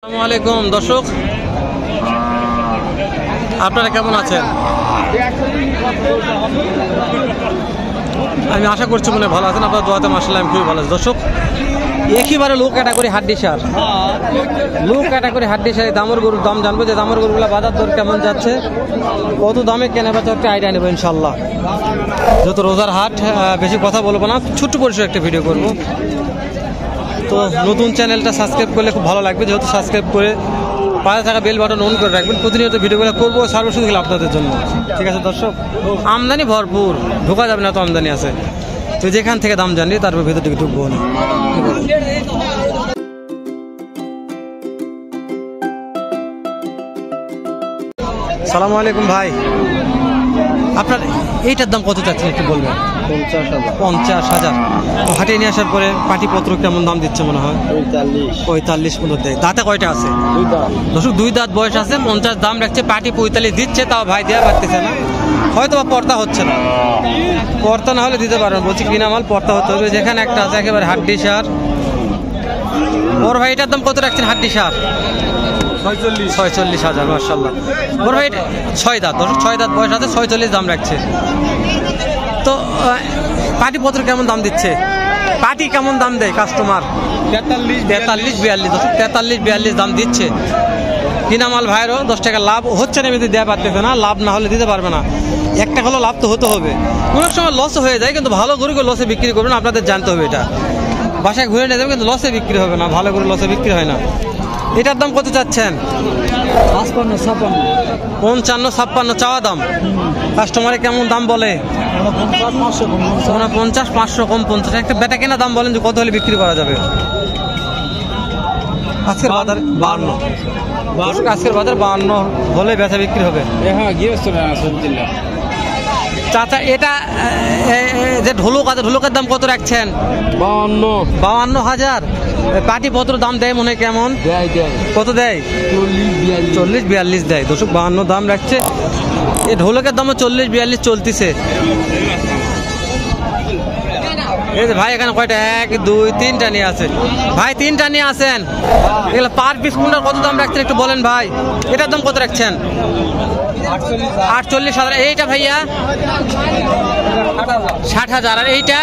আসসালামু আলাইকুম দর্শক, আপনারা কেমন আছেন? আমি আশা করছি মনে ভালো আছেন। আপনার দোয়াতে মাশাআল্লাহ আমি খুবই ভালো আছি। দর্শক, একেবারে লো ক্যাটাগরি হাড্ডি সার, লো ক্যাটাগরি হাড্ডি সার দামের গরুর দাম জানবো, যে দামের গরুগুলো বাজার দর কেমন যাচ্ছে, কত দামে কেনা বেচা একটা আইডিয়া নেবো ইনশাল্লাহ। যেহেতু রোজার হাট, বেশি কথা বলবো না, ছোট্ট পরিসরে একটা ভিডিও করবো। তো নতুন চ্যানেলটা সাবস্ক্রাইব করলে খুব ভালো লাগবে, যেহেতু সাবস্ক্রাইব করে পাশে থাকা বেল বাটন অন করে রাখবেন। প্রতিনিয়ত ভিডিওগুলো করবো সার্বশুদ্ধ আপনাদের জন্য, ঠিক আছে দর্শক? আমদানি ভরপুর, ঢোকা যাবে না তো আমদানি আছে। তো যেখান থেকে দাম জানি তারপর ভেতর দিকে ঢুকবো না। সালামু আলাইকুম ভাই, আপনার এইটার দাম কত চাচ্ছেন একটু বলবেন? 50,000। হাটে নিয়ে আসার পরে পাটিপত্র কেমন দাম দিচ্ছে মনে হয়? 45 পর্যন্ত দেয়। দাঁতে কয়টা আছে? দর্শক, 2 দাঁত বয়স আছে। 50 দাম রাখছে, পাটি 45 দিচ্ছে, তাও ভাই দেওয়া পারতেছে না, হয়তো বা পর্তা হচ্ছে না। পর্তা না হলে দিতে পারবেন, বলছি কিনা মাল পর্তা হতে হবে। যেখানে একটা আছে একেবারে হাড্ডি সার। ওর ভাই এটার দাম কত রাখছেন হাড্ডি সার? 46,000। মাশাআল্লাহ। ওর ভাই 6 দাঁত, 6 দাঁত বয়স আছে, 46 দাম রাখছে। তো পাটিপত্র কেমন দাম দিচ্ছে? পাটি কেমন দাম দেয় কাস্টমার? 43-42। 43-42 দাম দিচ্ছে। কিনা মাল ভাইয়েরও 10 টাকা লাভ হচ্ছে না, এমনি দেওয়া পারতেছে না। লাভ না হলে দিতে পারবে না, একটা হলো লাভ তো হতে হবে। অনেক সময় লস হয়ে যায়, কিন্তু ভালো গরুকে লসে বিক্রি করবেন, আপনাদের জানতে হবে এটা। বাসায় ঘুরে নিয়ে যাবে, কিন্তু লসে বিক্রি হবে না, ভালো গরু লসে বিক্রি হয় না। এটার দাম কত চাচ্ছেন? 55-56 চাওয়া দাম। কাস্টমারে কেমন দাম বলে? 50-500 কম 50। একটা বেটা কেনা দাম বলেন যে কত হলে বিক্রি করা যাবে? আজকের বাজার 52। আজকের বাজার 52 হলে বেচা বিক্রি হবে। চাচা, এটা যে ঢোলক আছে, ঢোলকের দাম কত রাখছেন? 52,000। পাটিপত্র দাম দেয় মনে হয় কেমন? কত দেয়? 40-42 দেয়। 52 দাম রাখছে। এই ঢোলকের দামও 40-42 চলতেছে। এই যে ভাই এখানে কয়টা? 1, 2, 3টা নিয়ে আছে ভাই, 3টা নিয়ে আসেন। এগুলো পার পিস কোনটার কত দাম রাখছেন একটু বলেন ভাই? এটার দাম কত রাখছেন? 48,000। এইটা ভাইয়া 60,000। আর এইটা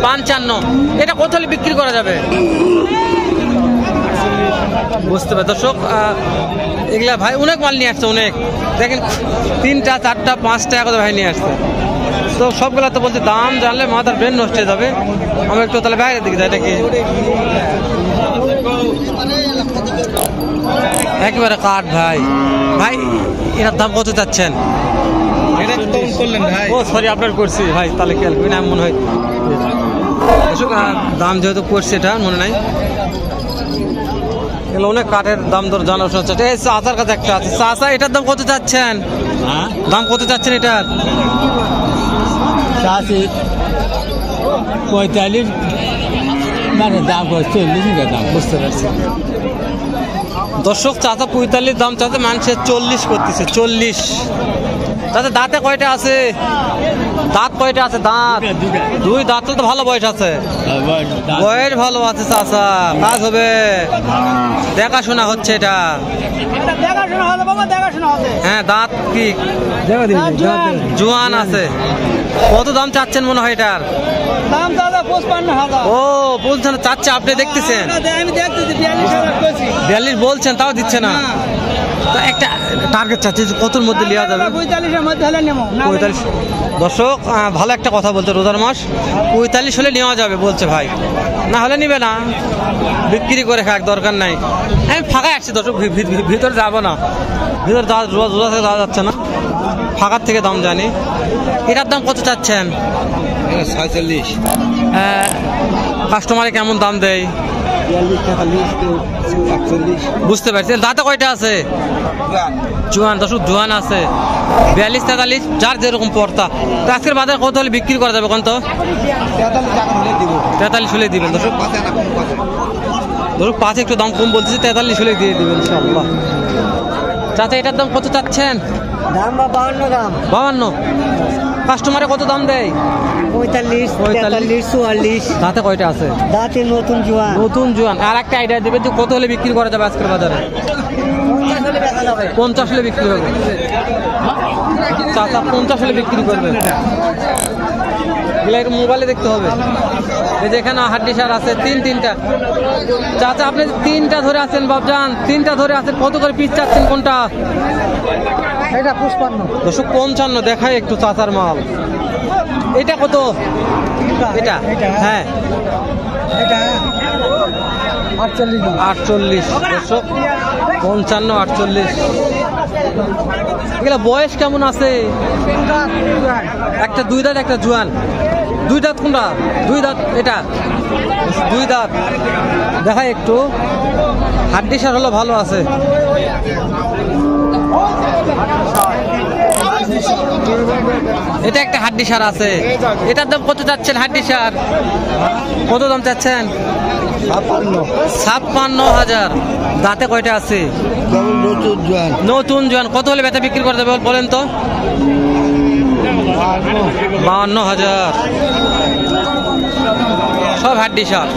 55। এটা কত হলে বিক্রি করা যাবে? বুঝতে পারে দর্শক, এগুলা ভাই অনেক মাল নিয়ে আসছে, অনেক। দেখেন 3টা 4টা 5টা করে ভাই নিয়ে আসছে। তো সবগুলা তো বলছে দাম জানলে মাথার ব্রেন নষ্ট হয়ে যাবে। আমরা একটু তাহলে বাইরের দিকে যাই, এটা কি একেবারে কাঠ ভাই? ভাই এটার দাম কত চাচ্ছেন? ও সরি, আপনার করছি ভাই, তাহলে খেয়াল করি না মনে হয়। দাম যেহেতু করছে এটা মনে নাই। এগুলো অনেক কাঠের দাম দর জানা শোনা। এই চাচার কাছে একটা আছে। চাচা, এটার দাম কত চাচ্ছেন? দাম কত চাচ্ছেন এটার? 45 মানে দাম 40 দাম। বুঝতে পারছি দর্শক, চাচা 45 দাম চাচা, মানুষের 40 করতেছে। 40। চাচা দাঁতে কয়টা আছে? দাঁত কয়টা আছে? দাঁত 2 দাঁত তো ভালো বয়স আছে, বয়স ভালো আছে চাচা, কাজ হবে, দেখাশোনা হচ্ছে এটা। হ্যাঁ, দাঁত কি জোয়ান আছে। কত দাম চাচ্ছেন মনে হয় এটার? দাম দাদা 55,000। ও বলছেন চাচ্ছে, আপনি দেখতেছেন? আমি দেখতেছি 42 বলছেন, তাও দিচ্ছে না। একটা টার্গেট চাচ্ছে কতর মধ্যে নেওয়া যাবে? 45-এর মধ্যে হলে নেব। 45। দর্শক, ভালো একটা কথা বলছে, রোজার মাস 45 হলে নেওয়া যাবে বলছে ভাই, না হলে নিবে না, বিক্রি করে খাক, দরকার নাই। আমি ফাঁকায় আসছি দর্শক, ভিতরে যাবো না, ভিতরে রোজা থেকে যাওয়া যাচ্ছে না, ফাঁকার থেকে দাম জানি। এটার দাম কত চাচ্ছেন? 46। কাস্টমারে কেমন দাম দেয়? 42-43। বুঝতে পারছি। দাঁতে কয়টা আছে? জোয়ান। দর্শক, জোয়ান আছে। 42-43 যার যেরকম পড়তা। তো আজকের বাজার কত হলে বিক্রি করা যাবে? কোন তো 43 হলে দিবেন দর্শক। ধরুন 5 একটু দাম কম বলতেছি, 43 হলে দিয়ে দিবেন ইনশাআল্লাহ। চাচা, এটার দাম কত চাচ্ছেন? দাম 52 দাম। 52। কাস্টমারে কত দাম দেয়? 45, 43, 44। দাঁতে কয়টা আছে? দাঁতে নতুন জোয়ান। নতুন জোয়ান। আর একটা আইডিয়া দেবে যে কত হলে বিক্রি করা যাবে আজকের বাজারে? 50 হলে বিক্রি হবে। চাচা 50 হলে বিক্রি করবে। এগুলো একটু মোবাইলে দেখতে হবে। এই যে এখানে হাড্ডি সার আছে তিনটা। চাচা আপনি তিনটা ধরে আছেন বাবজান, তিনটা ধরে আছেন, কত করে পিস চাচ্ছেন কোনটা? এটা 55। 255 দেখায় একটু চাচার মাল। এটা কত? এটা হ্যাঁ এটা 48। 48 দর্শক, 55 48। এগুলা বয়স কেমন আছে? একটা দুই দাঁত একটা জোয়ান। দুই দাঁত কোনটা? দুই দাঁত এটা, দুই দাঁত দেখায় একটু। হাড্ডি সার হলো ভালো আছে। এটা একটা হাড্ডি সার আছে। এটার দাম কত চাচ্ছেন? হাড্ডি সার কত দাম চাচ্ছেন? 56,000। দাঁতে কয়টা আছে? নতুন জোয়ান। নতুন জোয়ান। কত হলে বেচা বিক্রি করে দেবে বলেন তো? 52,000। সব হাড্ডি সার।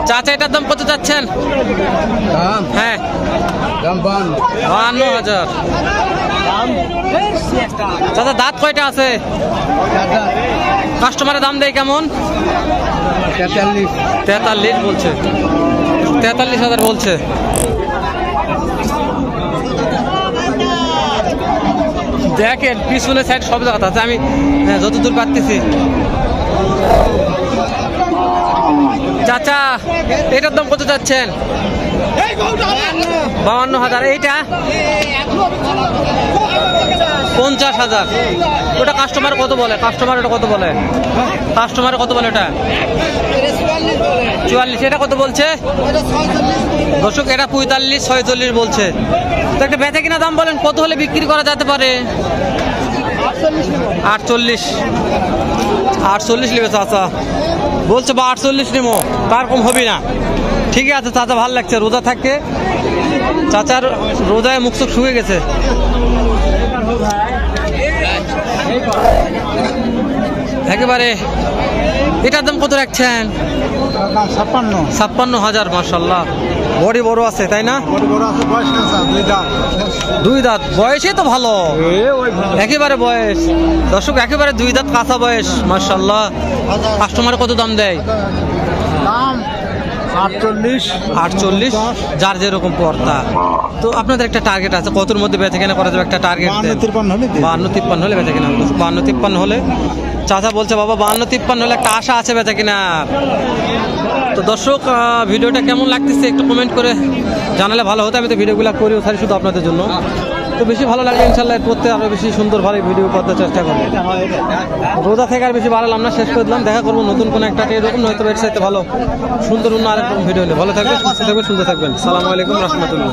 চাচা এটার দাম কত চাচ্ছেন? হ্যাঁ 52,000। চাচা দাঁত কয়টা আছে? কাস্টমারের দাম দেয় কেমন? 43 বলছে। 43,000 বলছে। দেখেন পিছনে সাইড সব জায়গা আছে, আমি যতদূর পারতেছি। চাচা এটার দাম কত চাচ্ছেন? 52,000। এইটা 50,000। ওটা কাস্টমার কত বলে? কাস্টমার ওটা কত বলে? কাস্টমার কত বলে? ওটা 44। এটা কত বলছে? দর্শক এটা 45 46 বলছে। তো একটা বেচা কিনা দাম বলেন, কত হলে বিক্রি করা যেতে পারে? 48। 48 নেবে চাচা বলছে, বা 48 নেবো, তার কম হবে না। ঠিকই আছে চাচা, ভালো লাগছে। রোজা থাকে, চাচার রোজায় মুখ চোখ শুকিয়ে গেছে। একেবারে এটার দাম কত রাখছেন? 56,000। মাশাআল্লাহ, বড়ি বড় আছে তাই না? দুই দাঁত বয়সে তো ভালো, একেবারে বয়স। দর্শক একেবারে দুই দাঁত কাঁচা বয়স। মাশাআল্লাহ। কাস্টমার কত দাম দেয়? 48 যার যেরকম পর্দা। তো আপনাদের একটা টার্গেট আছে, কতর মধ্যে বেচা কেনা করা যাবে? একটা টার্গেট 52-53 হলে বেচা কেনা। 52-53 হলে চাচা বলছে বাবা 52-53 হলে একটা আশা আছে বেচা কিনা। তো দর্শক ভিডিওটা কেমন লাগতেছে একটু কমেন্ট করে জানালে ভালো হতো। আমি তো ভিডিওগুলো করিও ছাড়ি শুধু আপনাদের জন্য। তো বেশি ভালো লাগলে ইনশাল্লাহ করতে আরো বেশি সুন্দর ভালো ভিডিও করতে চেষ্টা করবো। রোজা থেকে আর বেশি বাড়ালাম না, শেষ করে দিলাম। দেখা করবো নতুন কোনো একটা এরকম, হয়তো এর সাথে ভালো সুন্দর অন্য আরেকরকম ভিডিও হলে। ভালো থাকবেন, সুস্থ থাকবেন, সুন্দর থাকবেন। সালামু আলাইকুম রহমতুল্লাহ।